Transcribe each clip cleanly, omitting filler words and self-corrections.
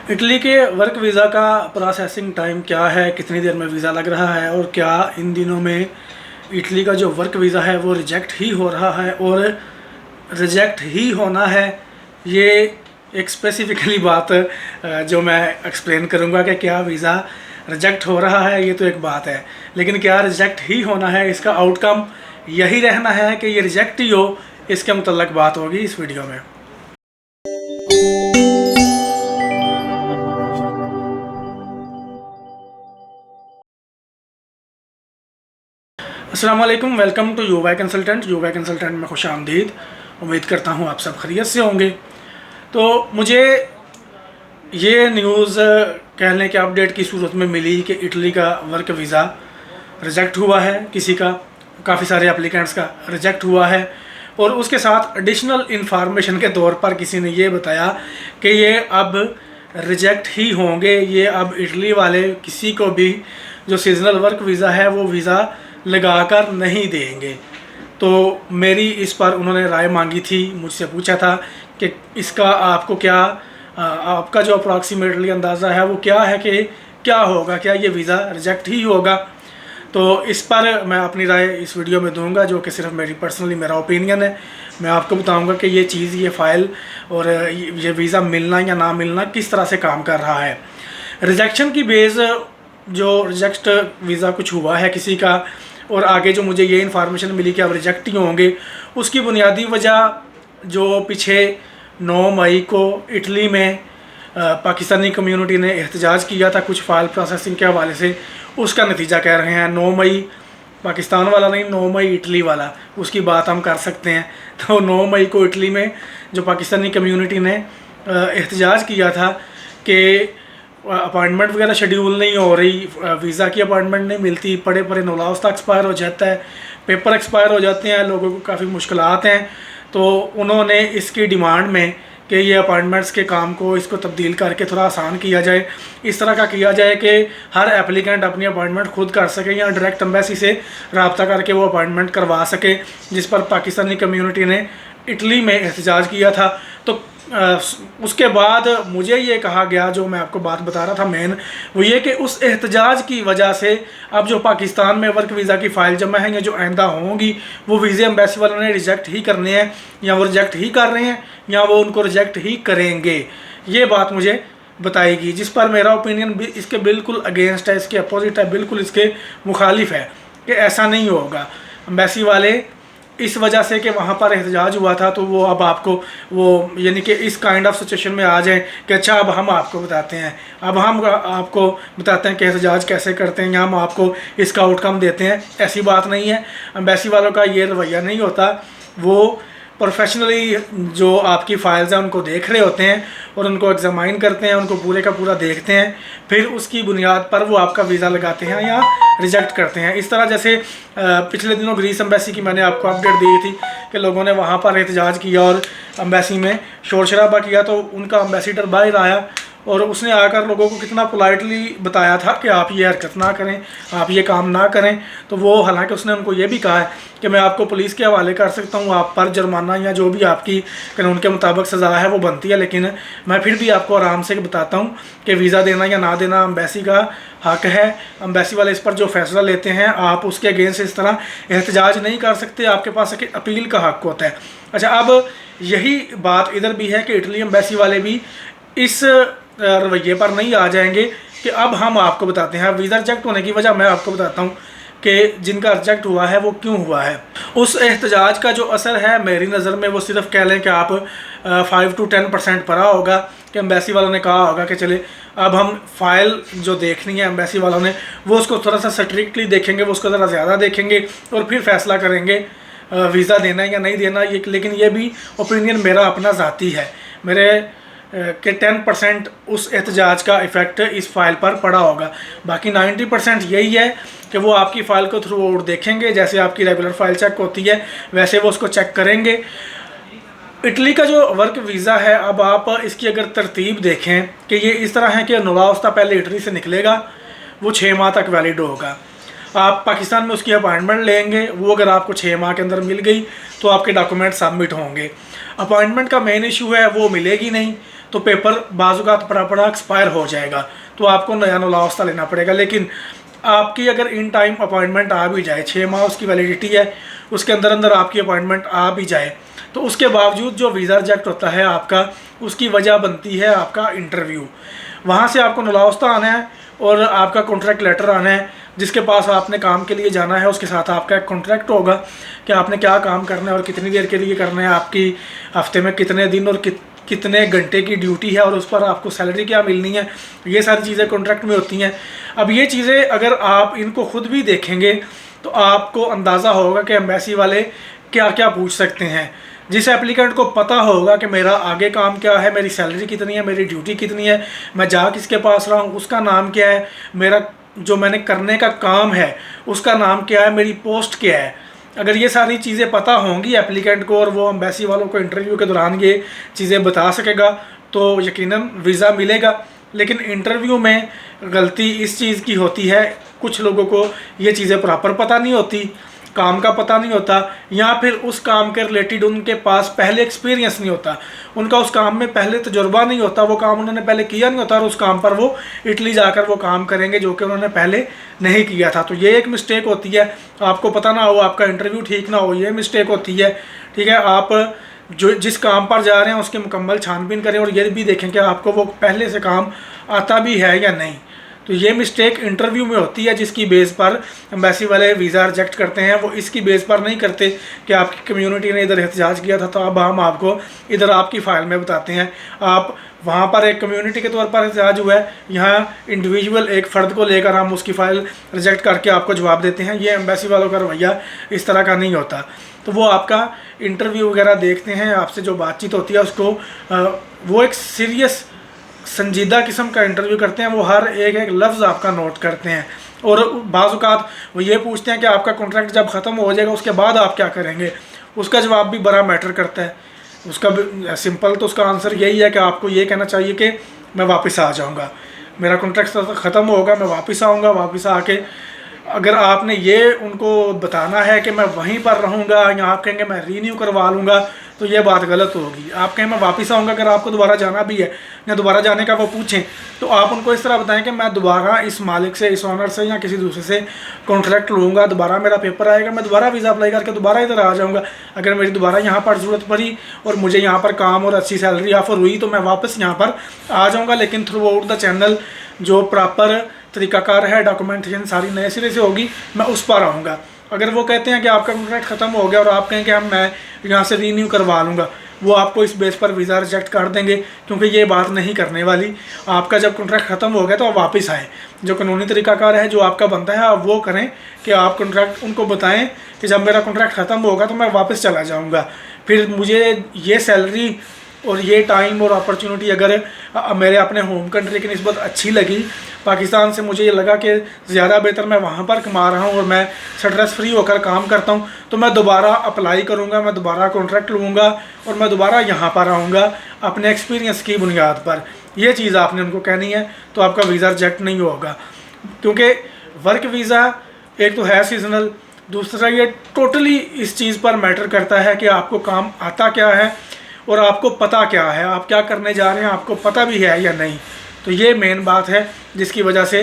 Italy के work visa का processing time क्या है, कितनी देर में वीज़ा लग रहा है और क्या इन दिनों में इटली का जो वर्क वीज़ा है वो रिजेक्ट ही हो रहा है और रिजेक्ट ही होना है। ये एक स्पेसिफिकली बात जो मैं एक्सप्लेन करूँगा कि क्या वीज़ा रिजेक्ट हो रहा है, ये तो एक बात है, लेकिन क्या रिजेक्ट ही होना है, इसका आउटकम यही रहना है कि ये रिजेक्ट ही हो, इसके मुतल्लक बात होगी इस वीडियो में। अस्सलाम वालेकुम, वेलकम टू यूवाई कंसल्टेंट में खुश आमदीद। उम्मीद करता हूँ आप सब खैरियत से होंगे। तो मुझे ये न्यूज़ कह लें कि अपडेट की सूरत में मिली कि इटली का वर्क वीज़ा रिजेक्ट हुआ है, किसी का, काफ़ी सारे एप्लीकेंट्स का रिजेक्ट हुआ है। और उसके साथ एडिशनल इंफॉर्मेशन के तौर पर किसी ने ये बताया कि ये अब रिजेक्ट ही होंगे, ये अब इटली वाले किसी को भी जो सीजनल वर्क वीज़ा है वो वीज़ा लगाकर नहीं देंगे। तो मेरी इस पर उन्होंने राय मांगी थी, मुझसे पूछा था कि इसका आपको क्या आपका जो अप्रॉक्सीमेटली अंदाज़ा है वो क्या है कि क्या होगा, क्या ये वीज़ा रिजेक्ट ही होगा। तो इस पर मैं अपनी राय इस वीडियो में दूंगा, जो कि सिर्फ मेरा ओपिनियन है। मैं आपको बताऊंगा कि ये चीज़, ये फ़ाइल और ये वीज़ा मिलना या ना मिलना किस तरह से काम कर रहा है। रिजेक्शन की बेस जो रिजेक्ट वीज़ा कुछ हुआ है किसी का और आगे जो मुझे ये इन्फॉर्मेशन मिली कि अब रिजेक्ट ही होंगे, उसकी बुनियादी वजह जो पीछे 9 मई को इटली में पाकिस्तानी कम्युनिटी ने एहतजाज किया था कुछ फ़ाइल प्रोसेसिंग के हवाले से, उसका नतीजा कह रहे हैं। 9 मई पाकिस्तान वाला नहीं, 9 मई इटली वाला, उसकी बात हम कर सकते हैं। तो 9 मई को इटली में जो पाकिस्तानी कम्युनिटी ने एहतजाज किया था कि अपॉइंटमेंट वगैरह शेड्यूल नहीं हो रही, वीज़ा की अपॉइंटमेंट नहीं मिलती, पड़े पड़े नौलाउस्ता एक्सपायर हो जाता है, पेपर एक्सपायर हो जाते हैं, लोगों को काफ़ी मुश्किलात हैं। तो उन्होंने इसकी डिमांड में कि ये अपॉइंटमेंट्स के काम को इसको तब्दील करके थोड़ा आसान किया जाए, इस तरह का किया जाए कि हर एप्लीकेंट अपनी अपॉइंटमेंट खुद कर सके या डायरेक्ट एम्बेसी से रब्ता करके वो अपॉइंटमेंट करवा सके, जिस पर पाकिस्तानी कम्युनिटी ने इटली में एहतजाज किया था। तो उसके बाद मुझे ये कहा गया, जो मैं आपको बात बता रहा था मेन, वो ये कि उस एहतजाज की वजह से अब जो पाकिस्तान में वर्क वीज़ा की फ़ाइल जमा है या जो आइंदा होंगी वो वीज़े एम्बेसी वालों ने रिजेक्ट ही करने हैं, या वो रिजेक्ट ही कर रहे हैं या वो उनको रिजेक्ट ही करेंगे। ये बात मुझे बताएगी, जिस पर मेरा ओपिनियन भी इसके बिल्कुल अगेंस्ट है, इसके अपोजिट है, बिल्कुल इसके मुखालिफ है कि ऐसा नहीं होगा। एम्बेसी वाले इस वजह से कि वहाँ पर एहतजाज हुआ था, तो वो अब आपको वो यानी कि इस काइंड ऑफ सिचुएशन में आ जाए कि अच्छा अब हम आपको बताते हैं, अब हम आपको बताते हैं कि एहतजाज कैसे करते हैं या हम आपको इसका आउटकम देते हैं। ऐसी बात नहीं है, एम्बेसी वालों का ये रवैया नहीं होता। वो प्रोफेशनली जो आपकी फ़ाइल्स हैं उनको देख रहे होते हैं और उनको एग्जामाइन करते हैं, उनको पूरे का पूरा देखते हैं, फिर उसकी बुनियाद पर वो आपका वीज़ा लगाते हैं या रिजेक्ट करते हैं। इस तरह जैसे पिछले दिनों ग्रीस एम्बेसी की मैंने आपको अपडेट दी थी कि लोगों ने वहाँ पर एहतजाज किया और एम्बेसी में शोर शराबा किया, तो उनका एम्बेसडर बाहर आया और उसने आकर लोगों को कितना पोलाइटली बताया था कि आप ये हरकत ना करें, आप ये काम ना करें। तो वो हालांकि उसने उनको ये भी कहा है कि मैं आपको पुलिस के हवाले कर सकता हूँ, आप पर जुर्माना या जो भी आपकी कानून के मुताबिक सज़ा है वो बनती है, लेकिन मैं फिर भी आपको आराम से बताता हूँ कि वीज़ा देना या ना देना एम्बेसी का हक़ है। एम्बेसी वाले इस पर जो फैसला लेते हैं, आप उसके अगेंस्ट इस तरह एहतजाज नहीं कर सकते, आपके पास एक अपील का हक़ होता है। अच्छा, अब यही बात इधर भी है कि इटली एम्बेसी वाले भी इस रवैये पर नहीं आ जाएंगे कि अब हम आपको बताते हैं। वीज़ा रिजेक्ट होने की वजह मैं आपको बताता हूँ कि जिनका रिजेक्ट हुआ है वो क्यों हुआ है। उस एहतजाज का जो असर है मेरी नज़र में वो सिर्फ कह लें कि आप 5 to 10% पड़ा होगा कि एम्बेसी वालों ने कहा होगा कि चले अब हम फ़ाइल जो देखनी है एम्बेसी वालों ने वो उसको थोड़ा सा स्ट्रिक्टली देखेंगे, वो उसको ज़रा ज़्यादा देखेंगे और फिर फैसला करेंगे वीज़ा देना या नहीं देना। ये लेकिन ये भी ओपिनियन मेरा अपना ज़ाती है, मेरे कि 10% उस एहतजाज का इफ़ेक्ट इस फ़ाइल पर पड़ा होगा। बाकी 90% यही है कि वो आपकी फ़ाइल को थ्रू आउट देखेंगे, जैसे आपकी रेगुलर फ़ाइल चेक होती है वैसे वो उसको चेक करेंगे। इटली का जो वर्क वीज़ा है, अब आप इसकी अगर तरतीब देखें कि ये इस तरह है कि नौलाउस्ता पहले इटली से निकलेगा, वो 6 माह तक वैलिड होगा। आप पाकिस्तान में उसकी अपॉइंटमेंट लेंगे, वो अगर आपको 6 माह के अंदर मिल गई तो आपके डॉक्यूमेंट सबमिट होंगे। अपॉइंटमेंट का मेन इशू है वो मिलेगी नहीं, तो पेपर बाज़ात पड़ा पड़ा एक्सपायर हो जाएगा, तो आपको नया नुलावस्ता लेना पड़ेगा। लेकिन आपकी अगर इन टाइम अपॉइंटमेंट आ भी जाए, 6 माह उसकी वैलिडिटी है, उसके अंदर अंदर आपकी अपॉइंटमेंट आ भी जाए, तो उसके बावजूद जो वीज़ा रिजेक्ट होता है आपका, उसकी वजह बनती है आपका इंटरव्यू। वहाँ से आपको नुलावस्ता आना है और आपका कॉन्ट्रैक्ट लेटर आना है, जिसके पास आपने काम के लिए जाना है। उसके साथ आपका एक कॉन्ट्रैक्ट होगा कि आपने क्या काम करना है और कितनी देर के लिए करना है, आपकी हफ्ते में कितने दिन और कितने घंटे की ड्यूटी है, और उस पर आपको सैलरी क्या मिलनी है। ये सारी चीज़ें कॉन्ट्रैक्ट में होती हैं। अब ये चीज़ें अगर आप इनको खुद भी देखेंगे तो आपको अंदाज़ा होगा कि एम्बेसी वाले क्या क्या पूछ सकते हैं। जिस एप्लीकेंट को पता होगा कि मेरा आगे काम क्या है, मेरी सैलरी कितनी है, मेरी ड्यूटी कितनी है, मैं जा किसके पास रहा हूँ, उसका नाम क्या है, मेरा जो मैंने करने का काम है उसका नाम क्या है, मेरी पोस्ट क्या है, अगर ये सारी चीज़ें पता होंगी एप्लीकेंट को और वो एम्बेसी वालों को इंटरव्यू के दौरान ये चीज़ें बता सकेगा, तो यकीनन वीज़ा मिलेगा। लेकिन इंटरव्यू में गलती इस चीज़ की होती है, कुछ लोगों को ये चीज़ें प्रॉपर पता नहीं होती, काम का पता नहीं होता, या फिर उस काम के रिलेटेड उनके पास पहले एक्सपीरियंस नहीं होता, उनका उस काम में पहले तजुर्बा नहीं होता, वो काम उन्होंने पहले किया नहीं होता, और उस काम पर वो इटली जाकर वो काम करेंगे जो कि उन्होंने पहले नहीं किया था। तो ये एक मिस्टेक होती है, आपको पता ना हो, आपका इंटरव्यू ठीक ना हो, ये मिस्टेक होती है। ठीक है, आप जो जिस काम पर जा रहे हैं उसकी मुकम्मल छानबीन करें और ये भी देखें कि आपको वो पहले से काम आता भी है या नहीं। तो ये मिस्टेक इंटरव्यू में होती है, जिसकी बेस पर एम्बेसी वाले वीज़ा रिजेक्ट करते हैं। वो इसकी बेस पर नहीं करते कि आपकी कम्युनिटी ने इधर एहतजाज किया था, तो अब हम आपको इधर आपकी फ़ाइल में बताते हैं। आप वहाँ पर एक कम्युनिटी के तौर पर एहतजाज हुआ है, यहाँ इंडिविजुअल एक फ़र्द को लेकर हम उसकी फ़ाइल रिजेक्ट करके आपको जवाब देते हैं। ये एम्बेसी वालों का रवैया इस तरह का नहीं होता। तो वो आपका इंटरव्यू वगैरह देखते हैं, आपसे जो बातचीत होती है उसको वो एक सीरियस संजीदा किस्म का इंटरव्यू करते हैं। वो हर एक एक लफ्ज़ आपका नोट करते हैं, और बाज़ात वो ये पूछते हैं कि आपका कॉन्ट्रैक्ट जब ख़त्म हो जाएगा उसके बाद आप क्या करेंगे। उसका जवाब भी बड़ा मैटर करता है। उसका सिंपल तो उसका आंसर यही है कि आपको ये कहना चाहिए कि मैं वापस आ जाऊँगा, मेरा कॉन्ट्रैक्ट ख़त्म होगा, मैं वापस आऊँगा। वापस आके अगर आपने ये उनको बताना है कि मैं वहीं पर रहूँगा, या आप कहेंगे मैं रीन्यू करवा लूँगा, तो ये बात गलत होगी। आप कहें मैं वापस आऊँगा, अगर आपको दोबारा जाना भी है या दोबारा जाने का वो पूछें, तो आप उनको इस तरह बताएं कि मैं दोबारा इस मालिक से, इस ऑनर से या किसी दूसरे से कॉन्ट्रैक्ट लूँगा, दोबारा मेरा पेपर आएगा, मैं दोबारा वीज़ा अप्लाई करके दोबारा इधर आ जाऊँगा। अगर मेरी दोबारा यहाँ पर ज़रूरत पड़ी और मुझे यहाँ पर काम और अच्छी सैलरी ऑफर हुई तो मैं वापस यहाँ पर आ जाऊँगा, लेकिन थ्रू आउट द चैनल जो प्रॉपर तरीकाकार है, डॉक्यूमेंटेशन सारी नए सिरे से होगी, मैं उस पर आऊँगा। अगर वो कहते हैं कि आपका कॉन्ट्रैक्ट ख़त्म हो गया और आप कहें कि मैं यहाँ से रीन्यू करवा लूँगा, वो आपको इस बेस पर वीज़ा रिजेक्ट कर देंगे, क्योंकि ये बात नहीं करने वाली। आपका जब कॉन्ट्रैक्ट ख़त्म हो गया तो आप वापस आएँ। जो कानूनी तरीकाकार है, जो आपका बनता है, आप वो करें कि आप कॉन्ट्रैक्ट उनको बताएं कि जब मेरा कॉन्ट्रैक्ट ख़त्म होगा तो मैं वापस चला जाऊँगा, फिर मुझे ये सैलरी और ये टाइम और अपॉर्चुनिटी अगर मेरे अपने होम कंट्री की निस्बत अच्छी लगी, पाकिस्तान से मुझे ये लगा कि ज़्यादा बेहतर मैं वहाँ पर कमा रहा हूँ और मैं स्ट्रेस फ्री होकर काम करता हूँ, तो मैं दोबारा अप्लाई करूँगा, मैं दोबारा कॉन्ट्रैक्ट लूँगा और मैं दोबारा यहाँ पर आऊँगा अपने एक्सपीरियंस की बुनियाद पर। ये चीज़ आपने उनको कहनी है, तो आपका वीज़ा रिजेक्ट नहीं होगा। क्योंकि वर्क वीज़ा एक तो है सीजनल, दूसरा ये टोटली इस चीज़ पर मैटर करता है कि आपको काम आता क्या है और आपको पता क्या है, आप क्या करने जा रहे हैं, आपको पता भी है या नहीं। तो ये मेन बात है जिसकी वजह से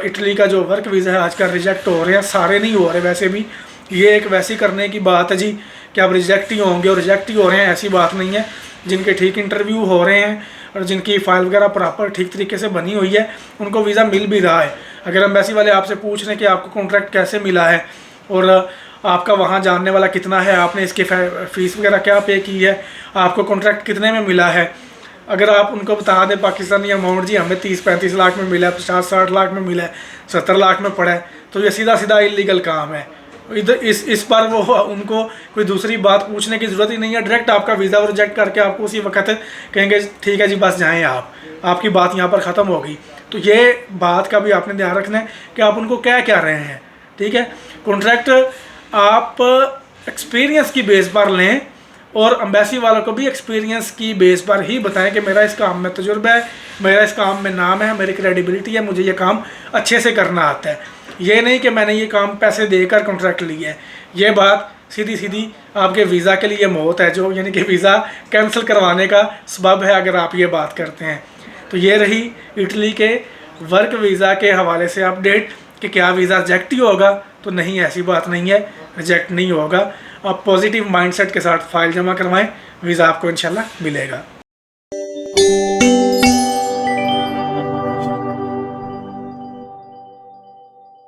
इटली का जो वर्क वीज़ा है आजकल रिजेक्ट हो रहे हैं। सारे नहीं हो रहे, वैसे भी ये एक वैसी करने की बात है जी कि अब रिजेक्ट ही होंगे और रिजेक्ट ही हो रहे हैं, ऐसी बात नहीं है। जिनके ठीक इंटरव्यू हो रहे हैं और जिनकी फ़ाइल वगैरह प्रॉपर ठीक तरीके से बनी हुई है, उनको वीज़ा मिल भी रहा है। अगर एम्बेसी वाले आपसे पूछ रहे हैं कि आपको कॉन्ट्रैक्ट कैसे मिला है और आपका वहाँ जानने वाला कितना है, आपने इसकी फ़ीस वगैरह क्या पे की है, आपको कॉन्ट्रैक्ट कितने में मिला है, अगर आप उनको बता दें पाकिस्तानी अमाउंट जी हमें 30-35 लाख में मिला है, 50-60 लाख में मिला है, 70 लाख में पड़ा है, तो ये सीधा सीधा इलीगल काम है। इधर इस पर वो उनको कोई दूसरी बात पूछने की ज़रूरत ही नहीं है। डायरेक्ट आपका वीज़ा रिजेक्ट करके आपको उसी वक्त कहेंगे ठीक है जी बस जाएँ आप, आपकी बात यहाँ पर ख़त्म होगी। तो ये बात का भी आपने ध्यान रखना है कि आप उनको क्या क्या रहे हैं। ठीक है, कॉन्ट्रैक्ट आप एक्सपीरियंस की बेस पर लें और एम्बेसी वालों को भी एक्सपीरियंस की बेस पर ही बताएं कि मेरा इस काम में तजुर्बा है, मेरा इस काम में नाम है, मेरी क्रेडिबिलिटी है, मुझे ये काम अच्छे से करना आता है। ये नहीं कि मैंने ये काम पैसे देकर कॉन्ट्रैक्ट लिया है। ये बात सीधी सीधी आपके वीज़ा के लिए मौत है, जो यानी कि वीज़ा कैंसिल करवाने का सबब है अगर आप ये बात करते हैं। तो ये रही इटली के वर्क वीज़ा के हवाले से अपडेट कि क्या वीज़ा रिजेक्ट ही होगा। तो नहीं, ऐसी बात नहीं है, रिजेक्ट नहीं होगा। आप पॉजिटिव माइंडसेट के साथ फ़ाइल जमा करवाएं, वीज़ा आपको इंशाल्लाह मिलेगा।